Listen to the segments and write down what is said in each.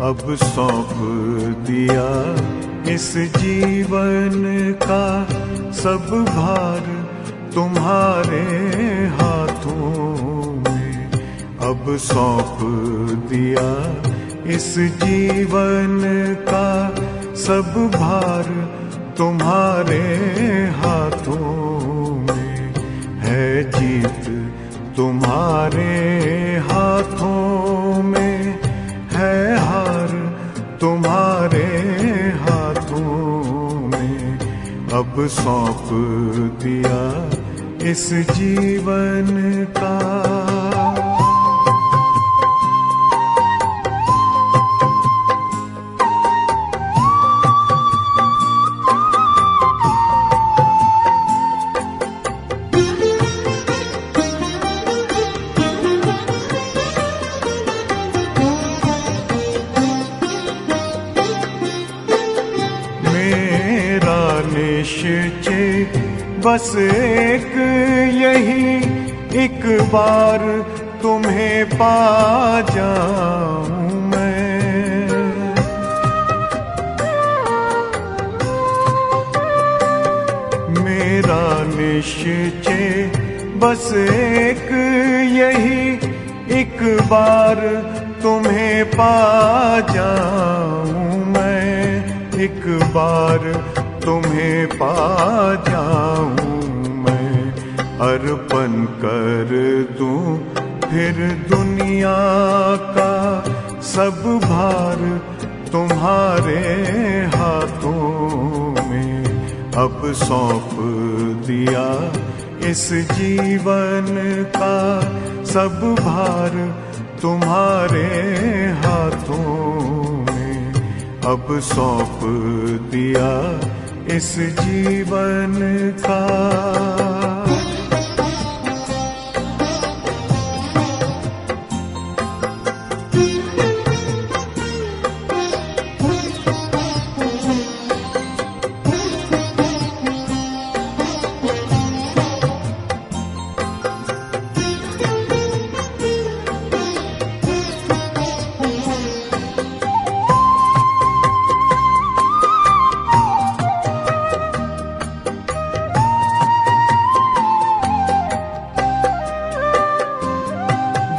अब सौंप दिया इस जीवन का सब भार तुम्हारे हाथों में। अब सौंप दिया इस जीवन का सब भार तुम्हारे हाथों में। है जीत तुम्हारे हाथों में, है हार तुम्हारे हाथों में। अब सौंप दिया इस जीवन का। निश्चय बस एक यही, एक बार तुम्हें पा जाऊं मैं। मेरा निश्चय बस एक यही, एक बार तुम्हें पा जाऊं मैं। एक बार तुम्हें पा जाऊं मैं। अर्पण कर दूं फिर दुनिया का सब भार तुम्हारे हाथों में। अब सौंप दिया इस जीवन का सब भार तुम्हारे हाथों में। अब सौंप दिया इस जीवन का।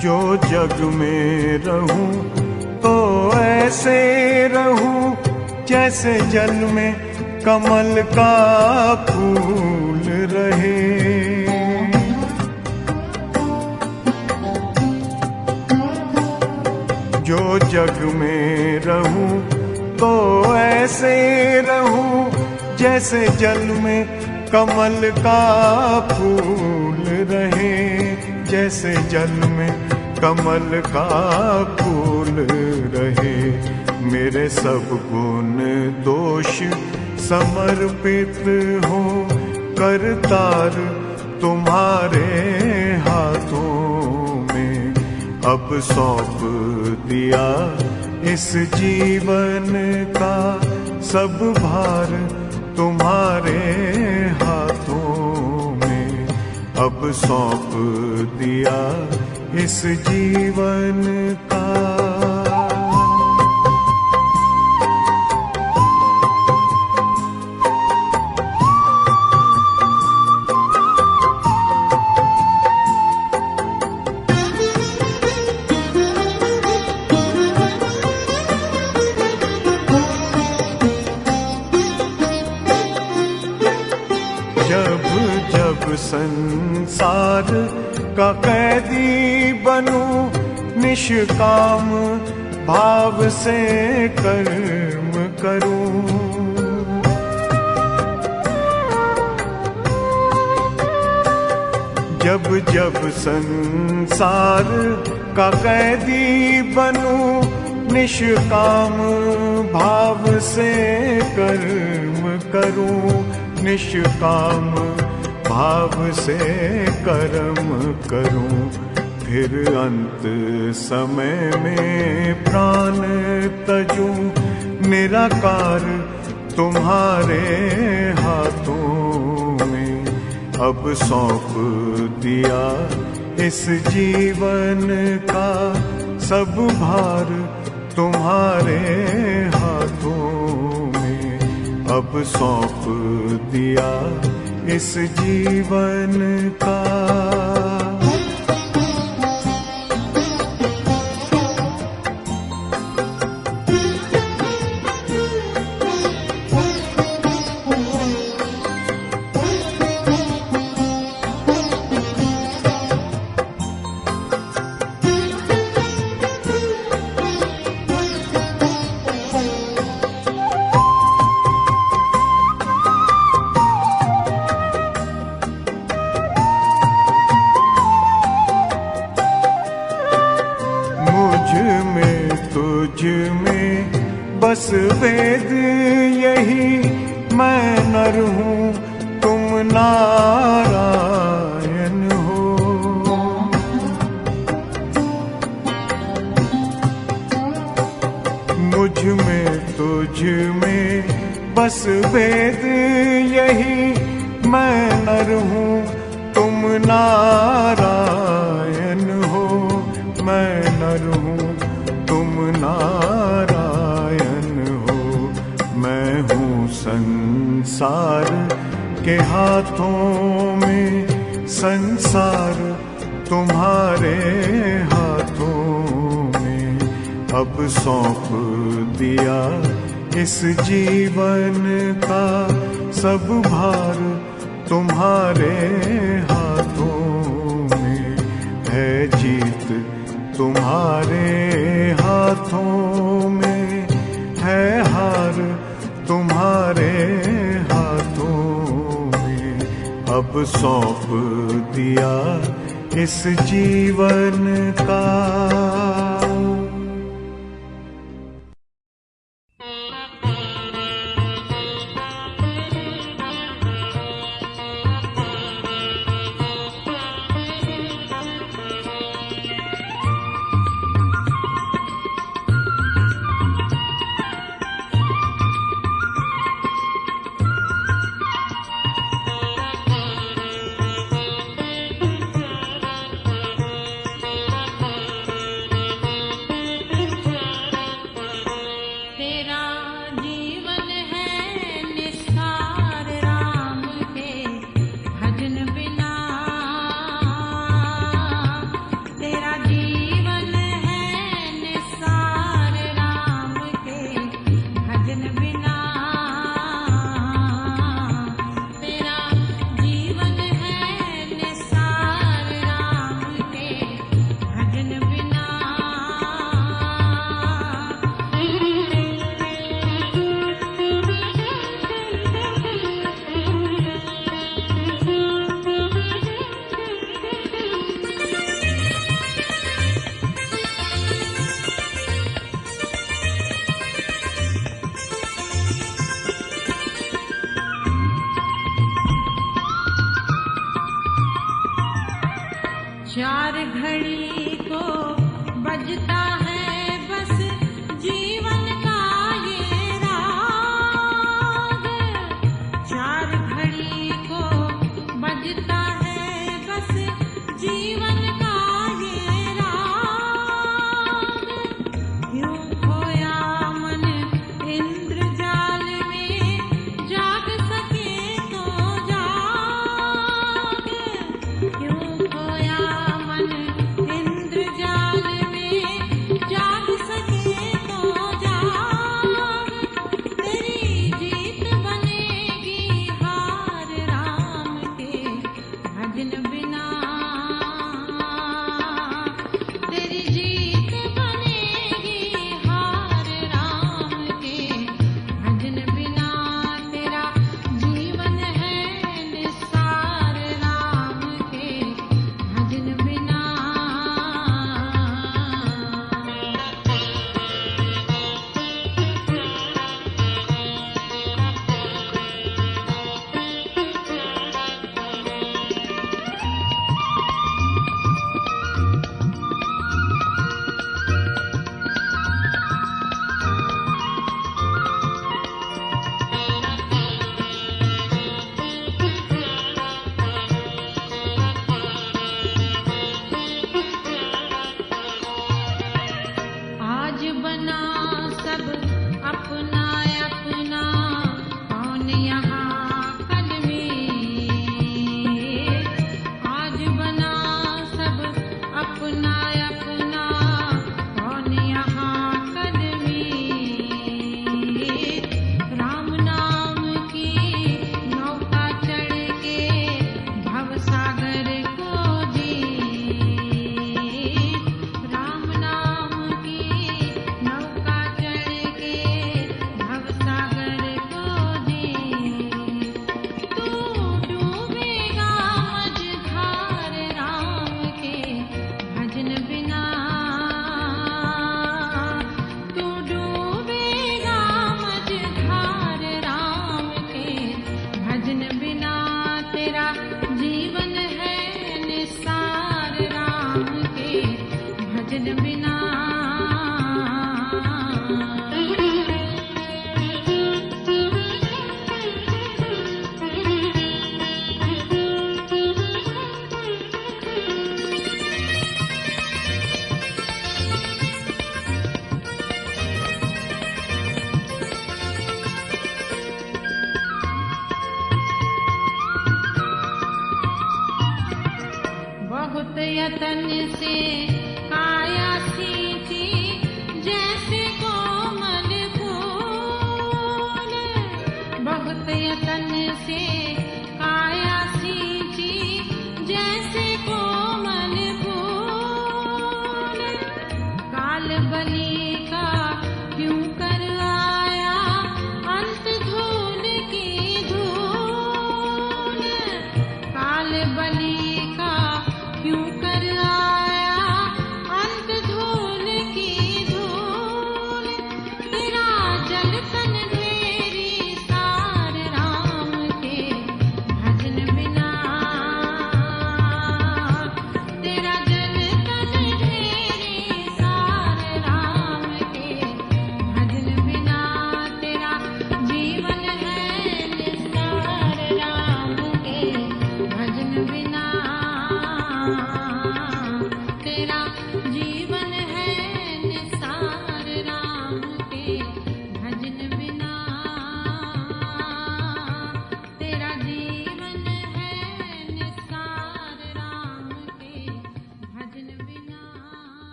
जो जग में रहूं तो ऐसे रहूं जैसे जल में कमल का फूल रहे। जो जग में रहूं तो ऐसे रहूं जैसे जल में कमल का फूल रहे। जैसे जल में कमल का फूल रहे। मेरे सब गुण दोष समर्पित हो करतार तुम्हारे हाथों में। अब सौंप दिया इस जीवन का सब भार तुम्हारे हाथों में। अब सौंप दिया इस जीवन का। जब जब संसार का कैदी बनूं, निष्काम भाव से कर्म करूं। जब जब संसार का कैदी बनूं, निष्काम भाव से कर्म करूं। निष्काम भाव से कर्म करूं। फिर अंत समय में प्राण तजूं, निराकार तुम्हारे हाथों में। अब सौंप दिया इस जीवन का सब भार तुम्हारे हाथों में अब सौंप दिया इस जीवन का। तुझ में बस वेद यही, मैं नर हूँ तुम नारायण हो। मुझ में तुझ में बस वेद यही, मैं नर हूँ तुम नारायण हो। मैं नर हूँ तुम नारायण हो। मैं हूँ संसार के हाथों में, संसार तुम्हारे हाथों में अब सौंप दिया इस जीवन का। सब भार तुम्हारे हाथों में है, जीत तुम्हारे हाथों में है, हार तुम्हारे हाथों में अब सौंप दिया इस जीवन का।